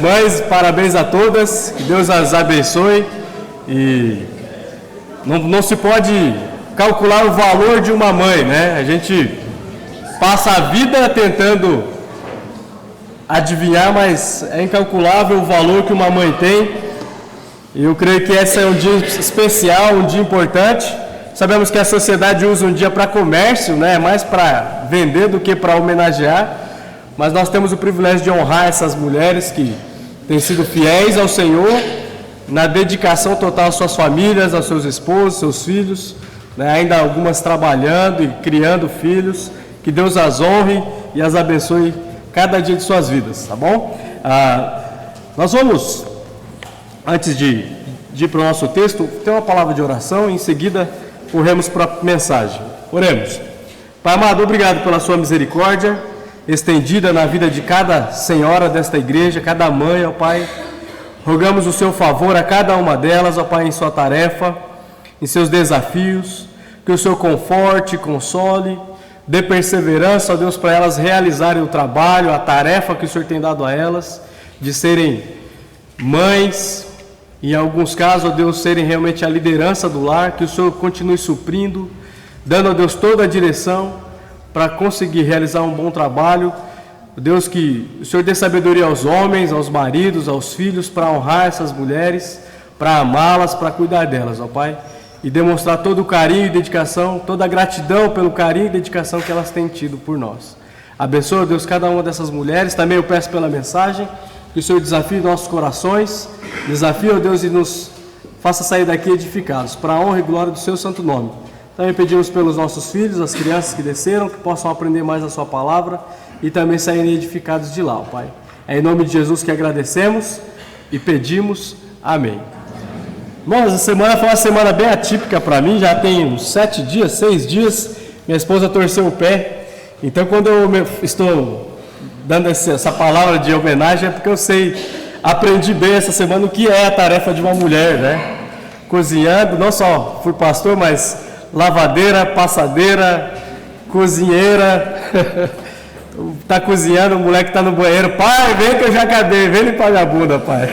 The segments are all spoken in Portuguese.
Mães, parabéns a todas, que Deus as abençoe. E não se pode calcular o valor de uma mãe, né? A gente passa a vida tentando adivinhar, mas é incalculável o valor que uma mãe tem. E eu creio que esse é um dia especial, um dia importante. Sabemos que a sociedade usa um dia para comércio, né? Mais para vender do que para homenagear. Mas nós temos o privilégio de honrar essas mulheres que têm sido fiéis ao Senhor, na dedicação total às suas famílias, aos seus esposos, seus filhos, né? Ainda algumas trabalhando e criando filhos. Que Deus as honre e as abençoe cada dia de suas vidas, tá bom? Nós vamos, antes de ir para o nosso texto, ter uma palavra de oração e em seguida corremos para a mensagem. Oremos. Pai amado, obrigado pela sua misericórdia estendida na vida de cada senhora desta igreja, cada mãe, ó Pai. Rogamos o seu favor a cada uma delas, ó Pai, em sua tarefa, em seus desafios, que o Senhor conforte, console, dê perseverança, ó Deus, para elas realizarem o trabalho, a tarefa que o Senhor tem dado a elas, de serem mães, e em alguns casos, ó Deus, serem realmente a liderança do lar, que o Senhor continue suprindo, dando a Deus toda a direção, para conseguir realizar um bom trabalho. Deus, que o Senhor dê sabedoria aos homens, aos maridos, aos filhos, para honrar essas mulheres, para amá-las, para cuidar delas, ó Pai, e demonstrar todo o carinho e dedicação, toda a gratidão pelo carinho e dedicação que elas têm tido por nós. Abençoa, Deus, cada uma dessas mulheres. Também eu peço pela mensagem, que o Senhor desafie nossos corações, desafie, ó Deus, e nos faça sair daqui edificados, para a honra e glória do seu santo nome. Também pedimos pelos nossos filhos, as crianças que desceram, que possam aprender mais a sua palavra e também saírem edificados de lá, ó Pai. É em nome de Jesus que agradecemos e pedimos. Amém. Bom, essa semana foi uma semana bem atípica para mim, já tem uns 6 dias, minha esposa torceu o pé. Então, quando eu estou dando essa palavra de homenagem, é porque eu aprendi bem essa semana o que é a tarefa de uma mulher, né? Cozinhando, não só fui pastor, mas lavadeira, passadeira, cozinheira. Tá cozinhando, o moleque está no banheiro. Pai, vem que eu já acabei, vem limpar minha bunda, pai.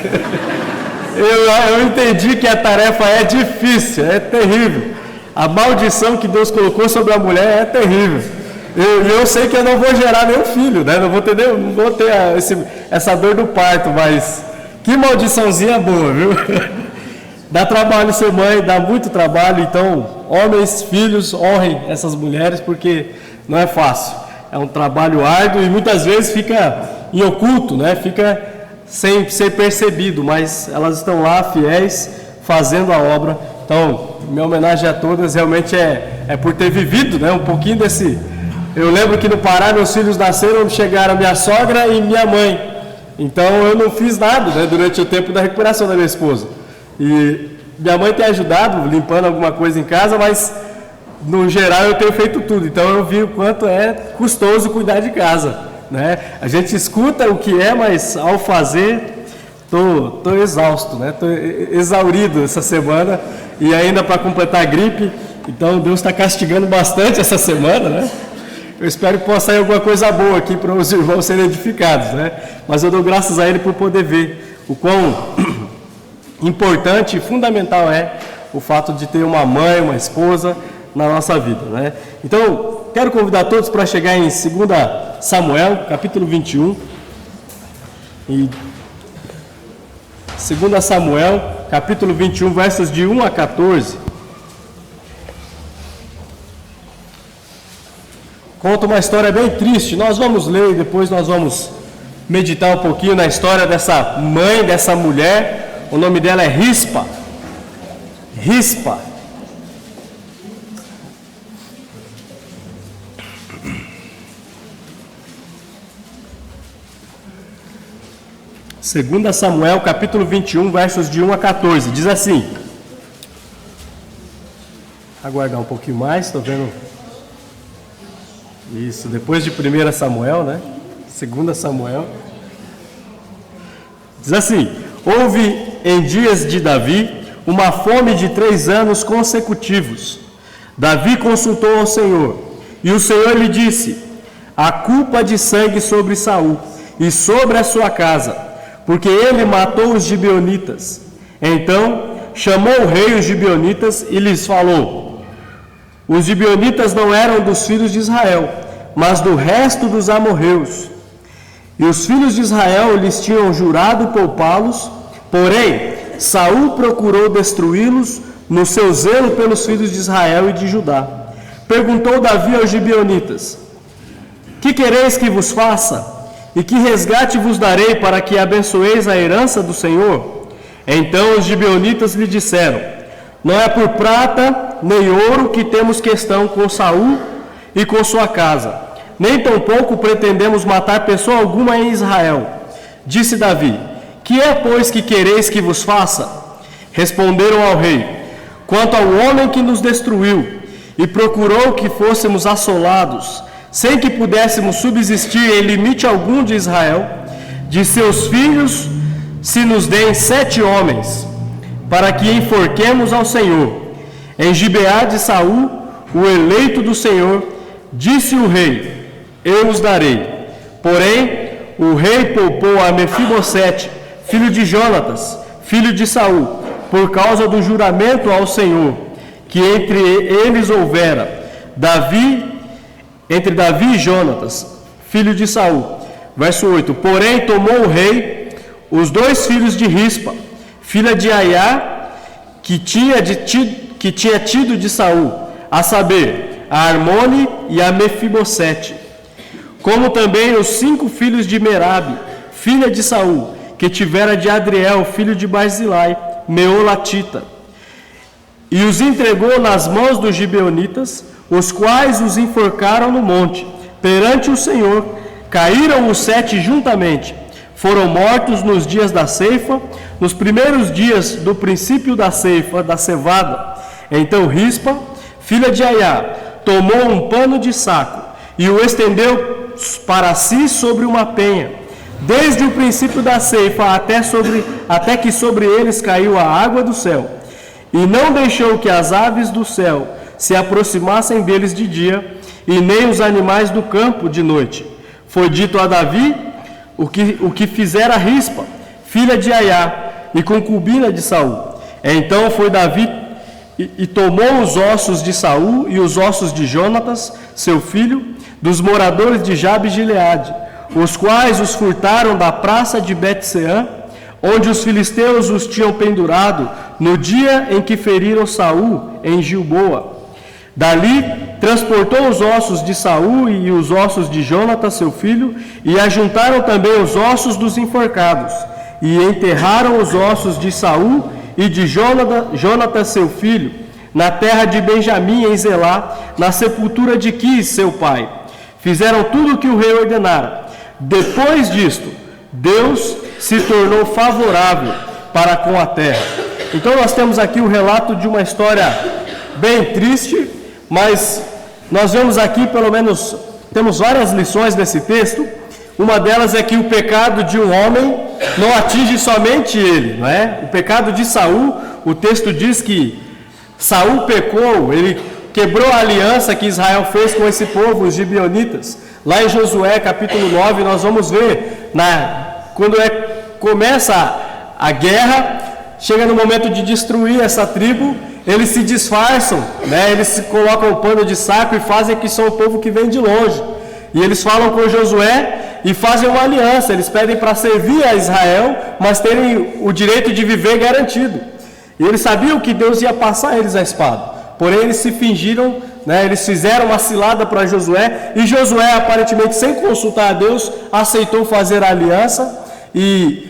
Eu entendi que a tarefa é difícil, é terrível. A maldição que Deus colocou sobre a mulher é terrível. Eu sei que eu não vou gerar nenhum filho, né? Não vou ter essa dor do parto, mas que maldiçãozinha boa, viu? Dá trabalho ser mãe, dá muito trabalho. Então, homens, filhos, honrem essas mulheres, porque não é fácil. É um trabalho árduo e muitas vezes fica em oculto, né? Fica sem ser percebido, mas elas estão lá fiéis, fazendo a obra. Então, minha homenagem a todas realmente é por ter vivido, né? Um pouquinho desse... Eu lembro que no Pará meus filhos nasceram, chegaram minha sogra e minha mãe. Então eu não fiz nada, né? Durante o tempo da recuperação da minha esposa. E minha mãe tem ajudado, limpando alguma coisa em casa, mas no geral eu tenho feito tudo. Então eu vi o quanto é custoso cuidar de casa, né? A gente escuta o que é, mas ao fazer tô exausto, né? Tô exaurido essa semana e ainda para completar a gripe. Então Deus está castigando bastante essa semana, né? Eu espero que possa sair alguma coisa boa aqui para os irmãos serem edificados, né? Mas eu dou graças a Ele por poder ver o quão importante e fundamental é o fato de ter uma mãe, uma esposa na nossa vida, né? Então, quero convidar todos para chegar em 2 Samuel, capítulo 21. E 2 Samuel, capítulo 21, versos de 1 a 14. Conta uma história bem triste. Nós vamos ler e depois nós vamos meditar um pouquinho na história dessa mãe, dessa mulher. O nome dela é Rispa. Rispa. Segunda Samuel, capítulo 21, versos de 1 a 14. Diz assim. Aguardar um pouquinho mais, estou vendo... Isso, depois de 1 Samuel, né? 2 Samuel. Diz assim: houve em dias de Davi uma fome de 3 anos consecutivos. Davi consultou ao Senhor, e o Senhor lhe disse: a culpa de sangue sobre Saul e sobre a sua casa, porque ele matou os gibeonitas. Então chamou o rei os gibeonitas e lhes falou: os gibeonitas não eram dos filhos de Israel, mas do resto dos amorreus. E os filhos de Israel lhes tinham jurado poupá-los, porém Saul procurou destruí-los no seu zelo pelos filhos de Israel e de Judá. Perguntou Davi aos gibeonitas: que quereis que vos faça? E que resgate vos darei para que abençoeis a herança do Senhor? Então os gibeonitas lhe disseram: não é por prata nem ouro que temos questão com Saul e com sua casa, nem tampouco pretendemos matar pessoa alguma em Israel. Disse Davi: que é, pois, que quereis que vos faça? Responderam ao rei: quanto ao homem que nos destruiu e procurou que fôssemos assolados, sem que pudéssemos subsistir em limite algum de Israel, de seus filhos se nos deem 7 homens, para que enforquemos ao Senhor. Em Gibeá de Saul, o eleito do Senhor, disse o rei: eu os darei. Porém, o rei poupou a Mefibosete, filho de Jonatas, filho de Saul, por causa do juramento ao Senhor, que entre eles houvera, entre Davi e Jonatas, filho de Saul. Verso 8: porém tomou o rei os 2 filhos de Rispa, filha de Aiá, que tinha tido de Saul, a saber, a Armone e a Mefibosete, como também os 5 filhos de Merabe, filha de Saul, que tivera de Adriel, filho de Barzilai, Meolatita, e os entregou nas mãos dos gibeonitas, os quais os enforcaram no monte, perante o Senhor. Caíram os 7 juntamente, foram mortos nos dias da ceifa, nos primeiros dias do princípio da ceifa, da cevada. Então Rispa, filha de Aiá, tomou um pano de saco e o estendeu para si sobre uma penha, desde o princípio da ceifa até que sobre eles caiu a água do céu, e não deixou que as aves do céu se aproximassem deles de dia, e nem os animais do campo de noite. Foi dito a Davi o que fizera Rispa, filha de Aiá, e concubina de Saul. Então foi Davi e tomou os ossos de Saul e os ossos de Jonatas, seu filho, dos moradores de Jabe Gileade, os quais os furtaram da praça de Bet-Seã, onde os filisteus os tinham pendurado no dia em que feriram Saul em Gilboa. Dali transportou os ossos de Saul e os ossos de Jonatas, seu filho, e ajuntaram também os ossos dos enforcados, e enterraram os ossos de Saul e de Jonatas, seu filho, na terra de Benjamim, em Zelá, na sepultura de Quis, seu pai. Fizeram tudo o que o rei ordenara. Depois disto, Deus se tornou favorável para com a terra. Então nós temos aqui o relato de uma história bem triste, mas nós vemos aqui, pelo menos, temos várias lições nesse texto. Uma delas é que o pecado de um homem não atinge somente ele, não é? O pecado de Saul, o texto diz que Saul pecou, ele quebrou a aliança que Israel fez com esse povo, os gibeonitas. Lá em Josué, capítulo 9, nós vamos ver, quando começa a guerra, chega no momento de destruir essa tribo, eles se disfarçam, né? Eles se colocam o pano de saco e fazem que são o povo que vem de longe. E eles falam com Josué e fazem uma aliança, eles pedem para servir a Israel, mas terem o direito de viver garantido. E eles sabiam que Deus ia passar eles a espada, porém eles se fingiram, né? Eles fizeram uma cilada para Josué, e Josué, aparentemente sem consultar a Deus, aceitou fazer a aliança e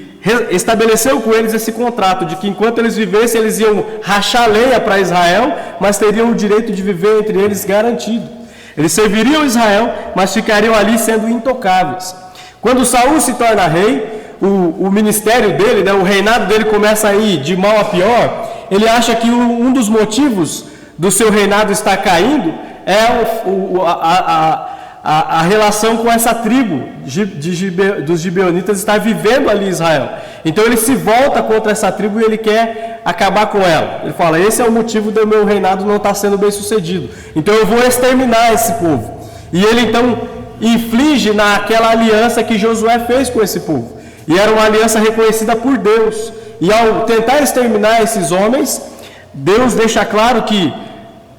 estabeleceu com eles esse contrato de que enquanto eles vivessem, eles iam rachar lenha para Israel, mas teriam o direito de viver entre eles garantido. Eles serviriam Israel, mas ficariam ali sendo intocáveis. Quando Saul se torna rei, o ministério dele, né, o reinado dele começa a ir de mal a pior. Ele acha que um dos motivos do seu reinado estar caindo é a relação com essa tribo dos gibeonitas estar vivendo ali em Israel. Então ele se volta contra essa tribo e ele quer acabar com ela. Ele fala: esse é o motivo do meu reinado não estar sendo bem sucedido, então eu vou exterminar esse povo. E ele então inflige naquela aliança que Josué fez com esse povo. e era uma aliança reconhecida por Deus. E ao tentar exterminar esses homens, Deus deixa claro que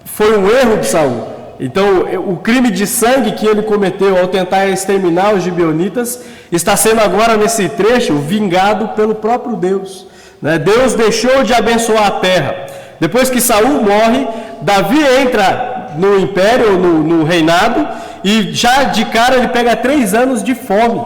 foi um erro de Saul. Então, o crime de sangue que ele cometeu ao tentar exterminar os gibeonitas está sendo agora, nesse trecho, vingado pelo próprio Deus. Deus deixou de abençoar a terra. Depois que Saul morre, Davi entra no império, no reinado, e já de cara ele pega 3 anos de fome.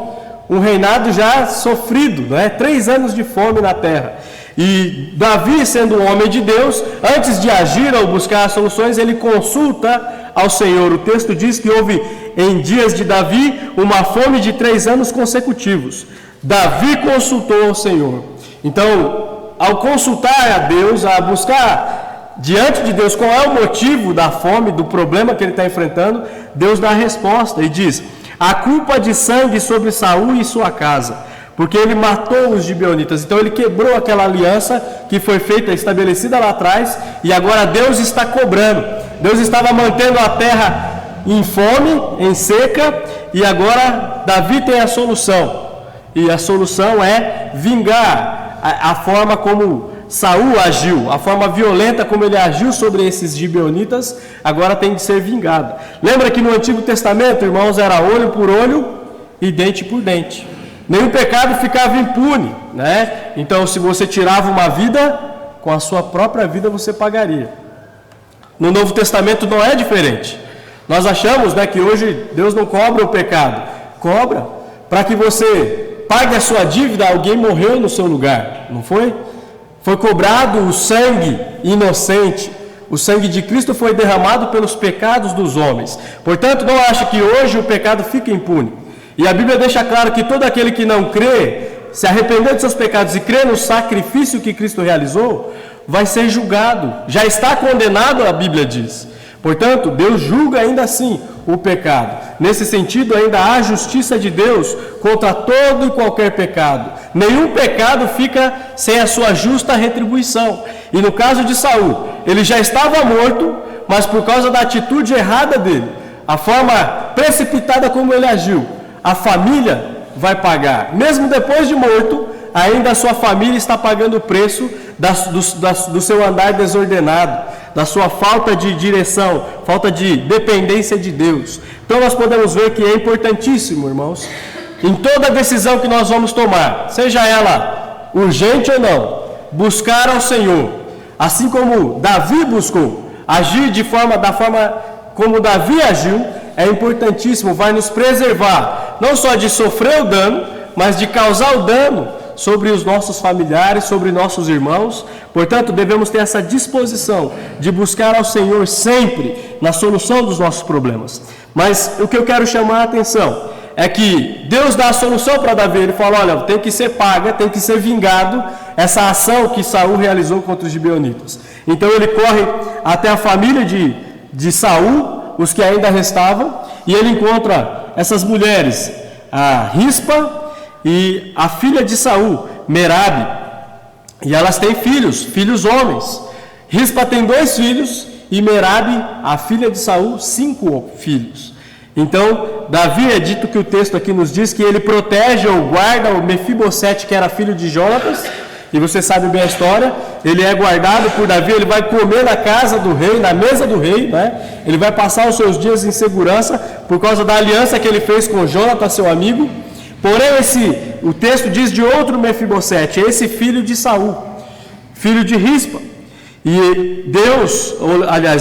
Um reinado já sofrido, 3 anos de fome na terra. E Davi, sendo um homem de Deus, antes de agir ou buscar as soluções, ele consulta ao Senhor. O texto diz que houve em dias de Davi uma fome de 3 anos consecutivos. Davi consultou ao Senhor. Então, ao consultar a Deus, a buscar diante de Deus qual é o motivo da fome, do problema que ele está enfrentando, Deus dá a resposta e diz: a culpa de sangue sobre Saul e sua casa, porque ele matou os gibeonitas. Então ele quebrou aquela aliança que foi feita, estabelecida lá atrás, e agora Deus está cobrando. Deus estava mantendo a terra em fome, em seca, e agora Davi tem a solução. E a solução é vingar a forma como Saul agiu, a forma violenta como ele agiu sobre esses gibeonitas, agora tem que ser vingada. Lembra que no Antigo Testamento, irmãos, era olho por olho e dente por dente. Nenhum pecado ficava impune, Então, se você tirava uma vida, com a sua própria vida você pagaria. No Novo Testamento não é diferente. Nós achamos, que hoje Deus não cobra o pecado. Cobra. Para que você pague a sua dívida, alguém morreu no seu lugar, não foi? Foi cobrado o sangue inocente. O sangue de Cristo foi derramado pelos pecados dos homens. Portanto, não ache que hoje o pecado fica impune. E a Bíblia deixa claro que todo aquele que não crê, se arrepender dos seus pecados e crê no sacrifício que Cristo realizou, vai ser julgado. Já está condenado, a Bíblia diz. Portanto, Deus julga ainda assim o pecado. Nesse sentido, ainda há justiça de Deus contra todo e qualquer pecado. Nenhum pecado fica sem a sua justa retribuição. E no caso de Saul, ele já estava morto, mas por causa da atitude errada dele, a forma precipitada como ele agiu, a família vai pagar. Mesmo depois de morto, ainda a sua família está pagando o preço do seu andar desordenado, da sua falta de direção, falta de dependência de Deus. Então nós podemos ver que é importantíssimo, irmãos, em toda decisão que nós vamos tomar, seja ela urgente ou não, buscar ao Senhor, assim como Davi buscou, agir da forma como Davi agiu, é importantíssimo, vai nos preservar, não só de sofrer o dano, mas de causar o dano sobre os nossos familiares, sobre nossos irmãos. Portanto, devemos ter essa disposição de buscar ao Senhor sempre na solução dos nossos problemas. Mas o que eu quero chamar a atenção é que Deus dá a solução para Davi. Ele fala: olha, tem que ser paga, tem que ser vingado essa ação que Saul realizou contra os gibeonitas. Então ele corre até a família de Saul, os que ainda restavam, e ele encontra essas mulheres, a Rispa e a filha de Saul, Merabe, e elas têm filhos homens. Rispa tem 2 filhos e Merabe, a filha de Saul, 5 filhos. Então, Davi, é dito que o texto aqui nos diz que ele protege ou guarda o Mefibosete, que era filho de Jonatas, e você sabe bem a história. Ele é guardado por Davi, ele vai comer na casa do rei, na mesa do rei, Ele vai passar os seus dias em segurança por causa da aliança que ele fez com Jonatas, seu amigo. Porém, o texto diz de outro Mefibosete, esse filho de Saul, filho de Rispa. E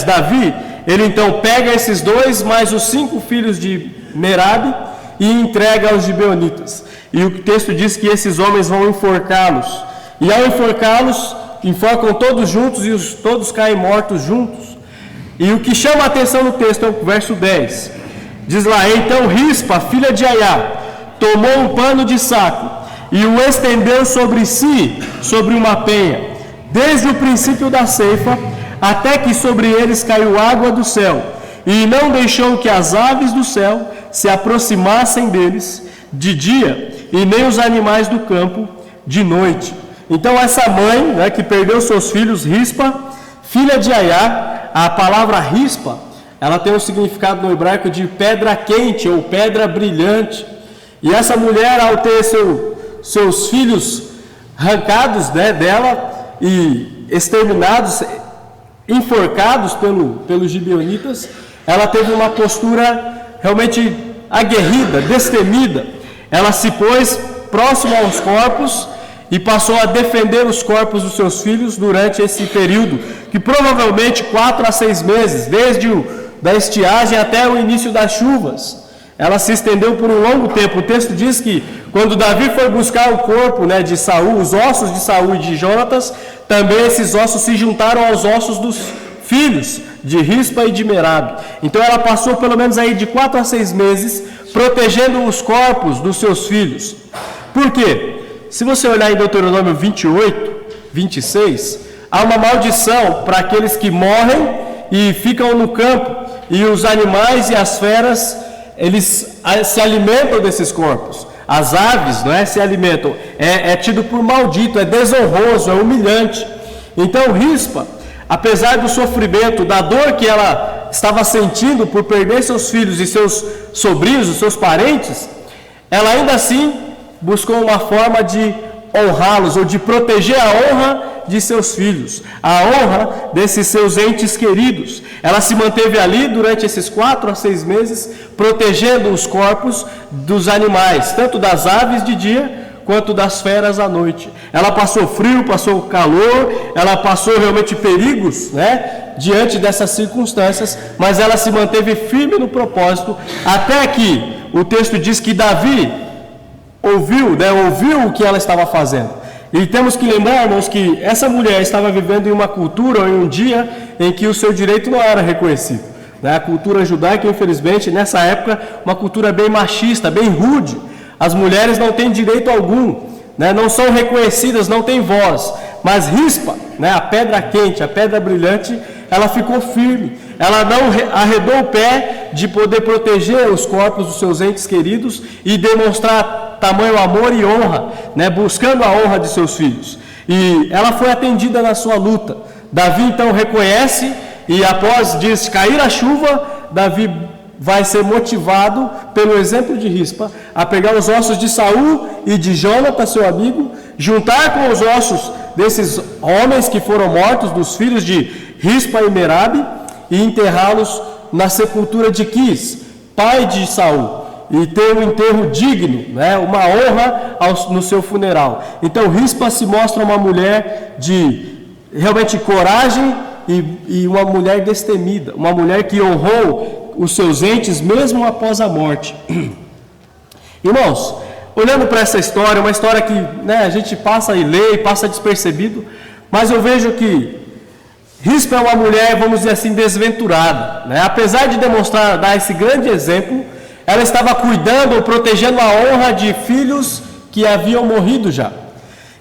Davi, ele então pega esses 2 mais os 5 filhos de Merabe e entrega aos gibeonitas. E o texto diz que esses homens vão enforcá-los. E ao enforcá-los, enforcam todos juntos e todos caem mortos juntos. E o que chama a atenção no texto é o verso 10. Diz lá: então Rispa, filha de Aiá, tomou um pano de saco e o estendeu sobre si, sobre uma penha, desde o princípio da ceifa, até que sobre eles caiu água do céu, e não deixou que as aves do céu se aproximassem deles de dia, e nem os animais do campo de noite. Então essa mãe, que perdeu seus filhos, Rispa, filha de Aiá, a palavra Rispa, ela tem um significado no hebraico de pedra quente ou pedra brilhante. E essa mulher, ao ter seus filhos arrancados, né, dela e exterminados, enforcados pelos gibeonitas, ela teve uma postura realmente aguerrida, destemida. Ela se pôs próximo aos corpos e passou a defender os corpos dos seus filhos durante esse período, que provavelmente 4 a 6 meses, desde da estiagem até o início das chuvas. Ela se estendeu por um longo tempo. O texto diz que quando Davi foi buscar o corpo, né, de Saul, os ossos de Saul e de Jonatas, também esses ossos se juntaram aos ossos dos filhos de Rispa e de Merabe. Então ela passou pelo menos aí de 4 a 6 meses protegendo os corpos dos seus filhos. Por quê? Se você olhar em Deuteronômio 28, 26, há uma maldição para aqueles que morrem e ficam no campo, e os animais e as feras, eles se alimentam desses corpos. As aves, não é, se alimentam. É tido por maldito, é desonroso, é humilhante. Então Rispa, apesar do sofrimento, da dor que ela estava sentindo por perder seus filhos e seus sobrinhos, os seus parentes, ela ainda assim buscou uma forma de honrá-los, ou de proteger a honra de seus filhos, a honra desses seus entes queridos. Ela se manteve ali durante esses 4 a 6 meses, protegendo os corpos dos animais, tanto das aves de dia, quanto das feras à noite. Ela passou frio, passou calor, ela passou realmente perigos, né, diante dessas circunstâncias, mas ela se manteve firme no propósito, até que o texto diz que Davi ouviu o que ela estava fazendo. E temos que lembrar, irmãos, que essa mulher estava vivendo em uma cultura, em um dia em que o seu direito não era reconhecido, né? A cultura judaica, infelizmente, nessa época, uma cultura bem machista, bem rude. As mulheres não têm direito algum, né? Não são reconhecidas, não têm voz. Mas Rispa, né, a pedra quente, a pedra brilhante, ela ficou firme. Ela não arredou o pé de poder proteger os corpos dos seus entes queridos e demonstrar tamanho amor e honra, né, buscando a honra de seus filhos. E ela foi atendida na sua luta. Davi então reconhece, e após diz cair a chuva, Davi vai ser motivado pelo exemplo de Rispa a pegar os ossos de Saul e de Jonatas, seu amigo, juntar com os ossos desses homens que foram mortos, dos filhos de Rispa e Merabe, e enterrá-los na sepultura de Quis, pai de Saul, e ter um enterro digno, né, uma honra no seu funeral. Então Rispa se mostra uma mulher de realmente coragem e uma mulher destemida, uma mulher que honrou os seus entes mesmo após a morte. Irmãos, olhando para essa história, uma história que, né, a gente passa e lê e passa despercebido, mas eu vejo que Rispa é uma mulher, vamos dizer assim, desventurada, né? Apesar de dar esse grande exemplo, ela estava cuidando ou protegendo a honra de filhos que haviam morrido já.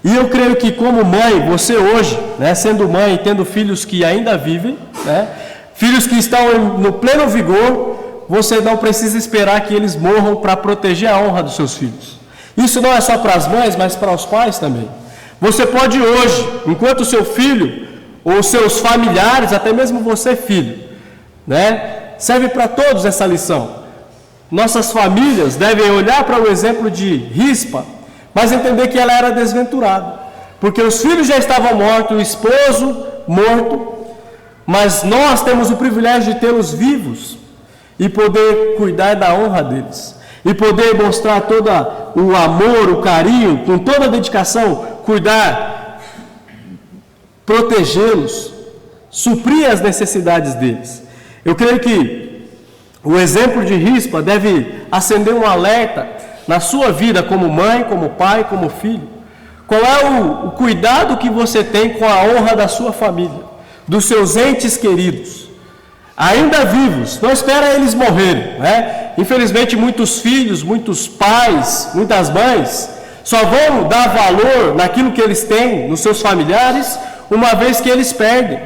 E eu creio que como mãe, você hoje, né, sendo mãe e tendo filhos que ainda vivem, né, filhos que estão no pleno vigor, você não precisa esperar que eles morram para proteger a honra dos seus filhos. Isso não é só para as mães, mas para os pais também. Você pode hoje, enquanto o seu filho ou seus familiares, até mesmo você, filho, né, serve para todos essa lição. Nossas famílias devem olhar para o exemplo de Rispa, mas entender que ela era desventurada, porque os filhos já estavam mortos, o esposo morto, mas nós temos o privilégio de tê-los vivos e poder cuidar da honra deles, e poder mostrar todo o amor, o carinho, com toda a dedicação, cuidar, protegê-los, suprir as necessidades deles. Eu creio que o exemplo de Rispa deve acender um alerta na sua vida como mãe, como pai, como filho. Qual é o cuidado que você tem com a honra da sua família, dos seus entes queridos, ainda vivos? Não espera eles morrerem, né? Infelizmente muitos filhos, muitos pais, muitas mães só vão dar valor naquilo que eles têm nos seus familiares uma vez que eles perdem.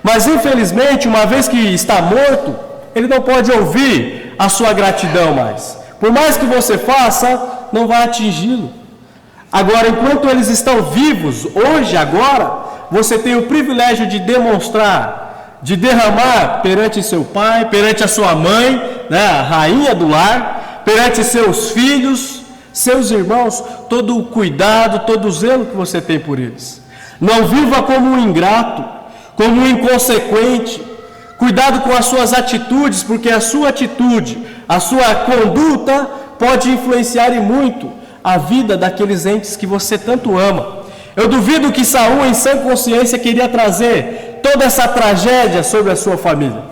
Mas infelizmente, uma vez que está morto, ele não pode ouvir a sua gratidão mais. Por mais que você faça, não vai atingi-lo. Agora, enquanto eles estão vivos, hoje, agora, você tem o privilégio de demonstrar, de derramar perante seu pai, perante a sua mãe, né, a rainha do lar, perante seus filhos, seus irmãos, todo o cuidado, todo o zelo que você tem por eles. Não viva como um ingrato, como um inconsequente. Cuidado com as suas atitudes, porque a sua atitude, a sua conduta pode influenciar e muito a vida daqueles entes que você tanto ama. Eu duvido que Saul, em sã consciência, queria trazer toda essa tragédia sobre a sua família.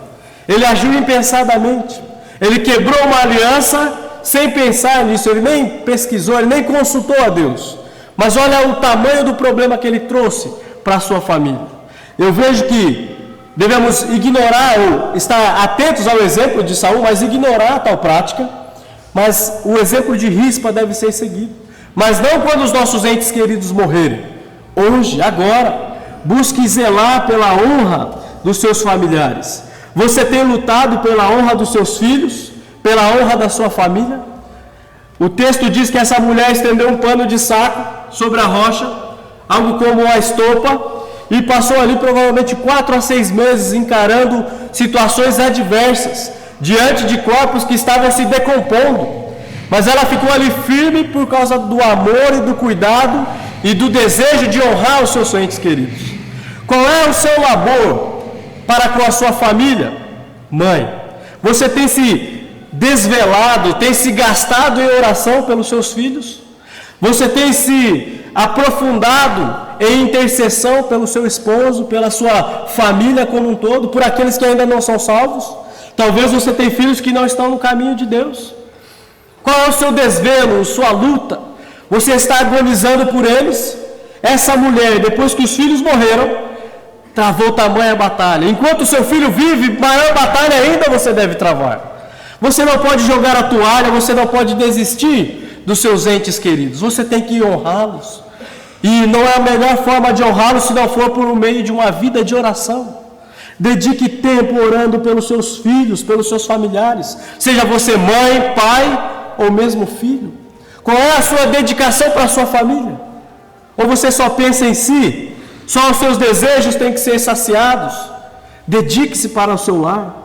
Ele agiu impensadamente. Ele quebrou uma aliança sem pensar nisso. Ele nem pesquisou, ele nem consultou a Deus. Mas olha o tamanho do problema que ele trouxe para a sua família. Eu vejo que devemos ignorar ou estar atentos ao exemplo de Saul, mas ignorar tal prática. Mas o exemplo de Rispa deve ser seguido. Mas não quando os nossos entes queridos morrerem. Hoje, agora, busque zelar pela honra dos seus familiares. Você tem lutado pela honra dos seus filhos, pela honra da sua família? O texto diz que essa mulher estendeu um pano de saco sobre a rocha, algo como uma estopa, e passou ali provavelmente 4 a 6 meses encarando situações adversas, diante de corpos que estavam se decompondo. Mas ela ficou ali firme por causa do amor e do cuidado e do desejo de honrar os seus entes queridos. Qual é o seu labor para com a sua família? Mãe, você tem se desvelado, tem se gastado em oração pelos seus filhos? Você tem se aprofundado em intercessão pelo seu esposo, pela sua família como um todo, por aqueles que ainda não são salvos? Talvez você tenha filhos que não estão no caminho de Deus. Qual é o seu desvelo, sua luta? Você está agonizando por eles? Essa mulher, depois que os filhos morreram, travou tamanha batalha. Enquanto o seu filho vive, maior batalha ainda você deve travar. Você não pode jogar a toalha, você não pode desistir dos seus entes queridos. Você tem que honrá-los. E não é a melhor forma de honrá-los se não for por meio de uma vida de oração. Dedique tempo orando pelos seus filhos, pelos seus familiares. Seja você mãe, pai ou mesmo filho. Qual é a sua dedicação para a sua família? Ou você só pensa em si? Só os seus desejos têm que ser saciados? Dedique-se para o seu lar.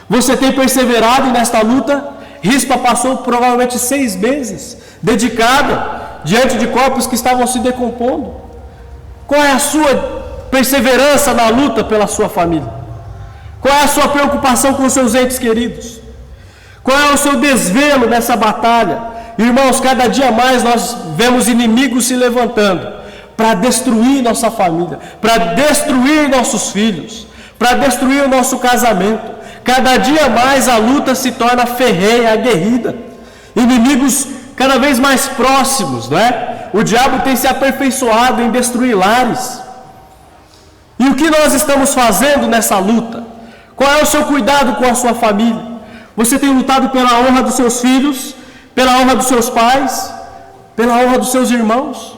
Você tem perseverado nesta luta? Rispa passou provavelmente 6 meses dedicada diante de corpos que estavam se decompondo. Qual é a sua perseverança na luta pela sua família? Qual é a sua preocupação com os seus entes queridos? Qual é o seu desvelo nessa batalha? Irmãos, cada dia mais nós vemos inimigos se levantando para destruir nossa família, para destruir nossos filhos, para destruir o nosso casamento. Cada dia mais a luta se torna ferrenha, aguerrida. Inimigos cada vez mais próximos, não é? O diabo tem se aperfeiçoado em destruir lares. E o que nós estamos fazendo nessa luta? Qual é o seu cuidado com a sua família? Você tem lutado pela honra dos seus filhos, pela honra dos seus pais, pela honra dos seus irmãos?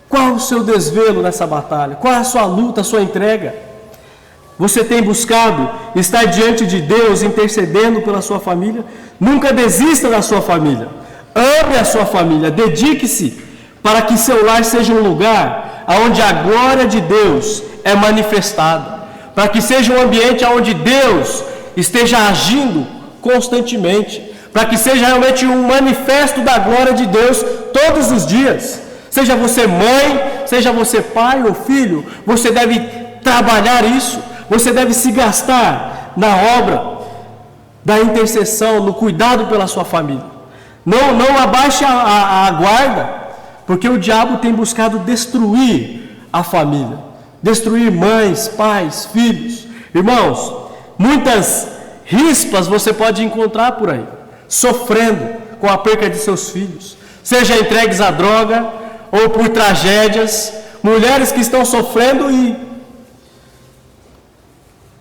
Qual o seu desvelo nessa batalha? Qual é a sua luta, a sua entrega? Você tem buscado estar diante de Deus, intercedendo pela sua família? Nunca desista da sua família. Ame a sua família, dedique-se para que seu lar seja um lugar onde a glória de Deus é manifestada, para que seja um ambiente onde Deus esteja agindo constantemente, para que seja realmente um manifesto da glória de Deus todos os dias. Seja você mãe, seja você pai ou filho, você deve trabalhar isso, você deve se gastar na obra da intercessão, no cuidado pela sua família. Não abaixe a guarda, porque o diabo tem buscado destruir a família, destruir mães, pais, filhos. Irmãos, muitas rispas você pode encontrar por aí, sofrendo com a perca de seus filhos, seja entregues à droga ou por tragédias, mulheres que estão sofrendo. E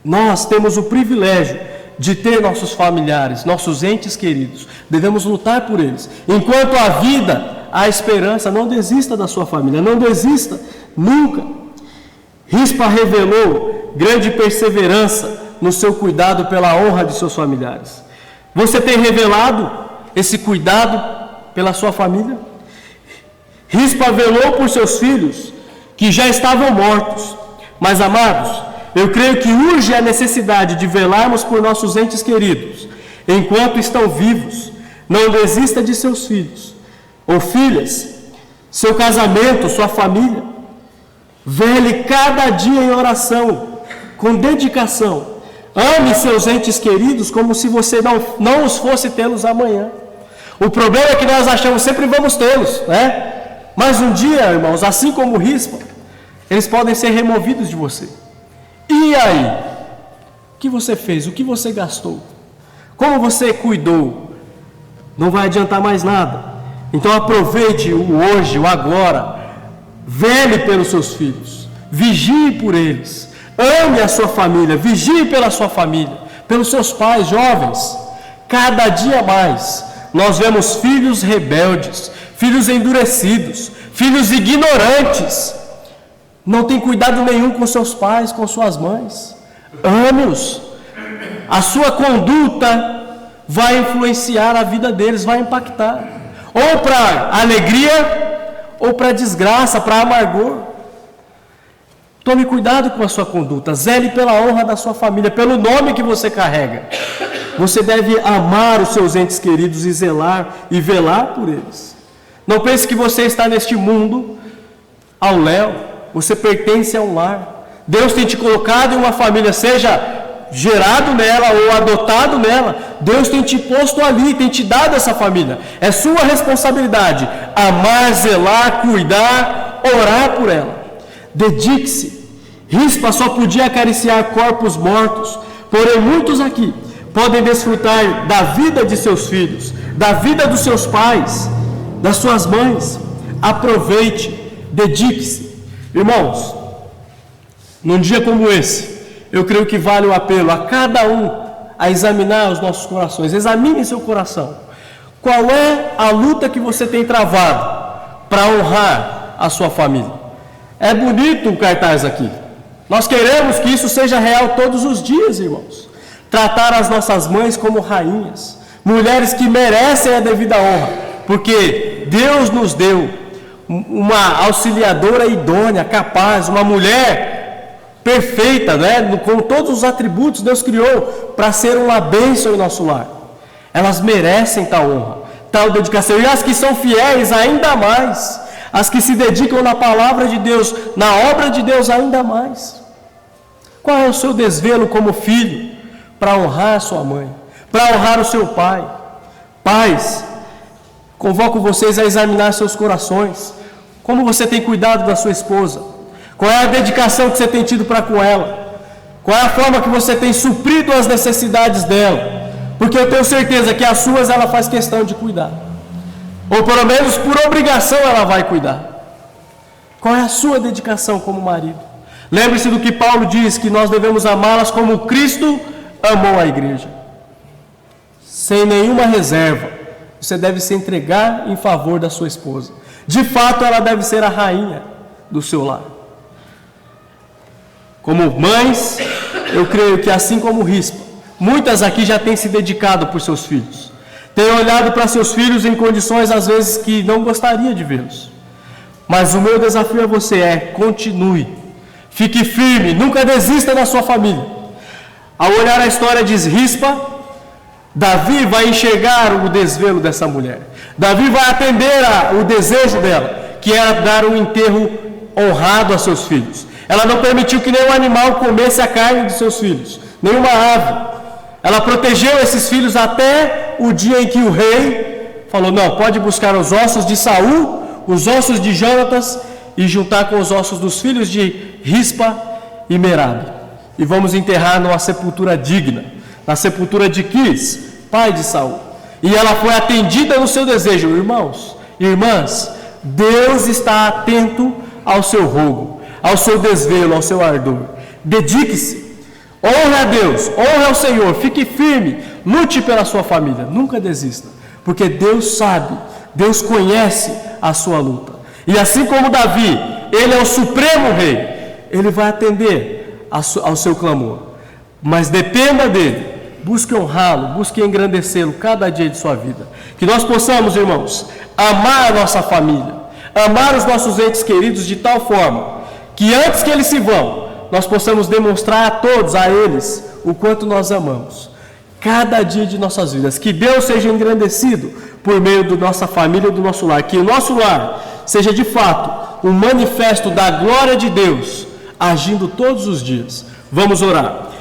nós temos o privilégio de ter nossos familiares, nossos entes queridos, devemos lutar por eles. Enquanto há vida, há esperança. Não desista da sua família, não desista, nunca. Rispa revelou grande perseverança no seu cuidado pela honra de seus familiares. Você tem revelado esse cuidado pela sua família? Rispa velou por seus filhos que já estavam mortos. Mas, amados, eu creio que urge a necessidade de velarmos por nossos entes queridos enquanto estão vivos. Não desista de seus filhos ou filhas, seu casamento, sua família. Vele cada dia em oração, com dedicação. Ame seus entes queridos como se você não os fosse tê-los amanhã. O problema é que nós achamos sempre vamos tê-los, né? Mas um dia, irmãos, assim como rispa, eles podem ser removidos de você. E aí? O que você fez? O que você gastou? Como você cuidou? Não vai adiantar mais nada. Então aproveite o hoje, o agora. Vele pelos seus filhos. Vigie por eles. Ame a sua família. Vigie pela sua família. Pelos seus pais, jovens. Cada dia mais nós vemos filhos rebeldes, filhos endurecidos, filhos ignorantes. Não tem cuidado nenhum com seus pais, com suas mães. Ame-os. A sua conduta vai influenciar a vida deles, vai impactar. Ou para alegria, ou para desgraça, para amargor. Tome cuidado com a sua conduta. Zele pela honra da sua família, pelo nome que você carrega. Você deve amar os seus entes queridos e zelar e velar por eles. Não pense que você está neste mundo ao léu. Você pertence a um lar. Deus tem te colocado em uma família, seja gerado nela ou adotado nela. Deus tem te posto ali, tem te dado essa família. É sua responsabilidade amar, zelar, cuidar, orar por ela. Dedique-se. Rispa só podia acariciar corpos mortos, porém muitos aqui podem desfrutar da vida de seus filhos, da vida dos seus pais, das suas mães. Aproveite, dedique-se. Irmãos, num dia como esse, eu creio que vale o apelo a cada um a examinar os nossos corações. Examine seu coração. Qual é a luta que você tem travado para honrar a sua família? É bonito o cartaz aqui. Nós queremos que isso seja real todos os dias, irmãos. Tratar as nossas mães como rainhas, mulheres que merecem a devida honra, porque Deus nos deu uma auxiliadora idônea, capaz, uma mulher perfeita, né? Com todos os atributos Deus criou para ser uma bênção em nosso lar. Elas merecem tal honra, tal dedicação, e as que são fiéis ainda mais, as que se dedicam na palavra de Deus, na obra de Deus ainda mais. Qual é o seu desvelo como filho para honrar a sua mãe, para honrar o seu pai? Pais, convoco vocês a examinar seus corações. Como você tem cuidado da sua esposa? Qual é a dedicação que você tem tido para com ela? Qual é a forma que você tem suprido as necessidades dela? Porque eu tenho certeza que as suas ela faz questão de cuidar. Ou pelo menos por obrigação ela vai cuidar. Qual é a sua dedicação como marido? Lembre-se do que Paulo diz, que nós devemos amá-las como Cristo amou a igreja. Sem nenhuma reserva. Você deve se entregar em favor da sua esposa. De fato, ela deve ser a rainha do seu lar. Como mães, eu creio que assim como Rispa, muitas aqui já têm se dedicado por seus filhos. Têm olhado para seus filhos em condições às vezes que não gostaria de vê-los. Mas o meu desafio a você é: continue, fique firme, nunca desista da sua família. Ao olhar a história de Rispa, Davi vai enxergar o desvelo dessa mulher. Davi vai atender o desejo dela, que era dar um enterro honrado a seus filhos. Ela não permitiu que nenhum animal comesse a carne de seus filhos, nenhuma ave. Ela protegeu esses filhos até o dia em que o rei falou: não, pode buscar os ossos de Saul, os ossos de Jonatas, e juntar com os ossos dos filhos de Rispa e Merabe. E vamos enterrar numa sepultura digna, na sepultura de Quis, pai de Saul. E ela foi atendida no seu desejo. Irmãos, irmãs, Deus está atento ao seu rogo, ao seu desvelo, ao seu ardor. Dedique-se, honre a Deus, honre ao Senhor, fique firme, lute pela sua família, nunca desista, porque Deus sabe, Deus conhece a sua luta. E assim como Davi, ele é o supremo rei, ele vai atender ao seu clamor. Mas dependa dele. Busque honrá-lo, busque engrandecê-lo cada dia de sua vida. Que nós possamos, irmãos, amar a nossa família, amar os nossos entes queridos de tal forma que antes que eles se vão, nós possamos demonstrar a todos, a eles, o quanto nós amamos. cada dia de nossas vidas. Que Deus seja engrandecido por meio da nossa família e do nosso lar. Que o nosso lar seja de fato um manifesto da glória de Deus, agindo todos os dias. Vamos orar.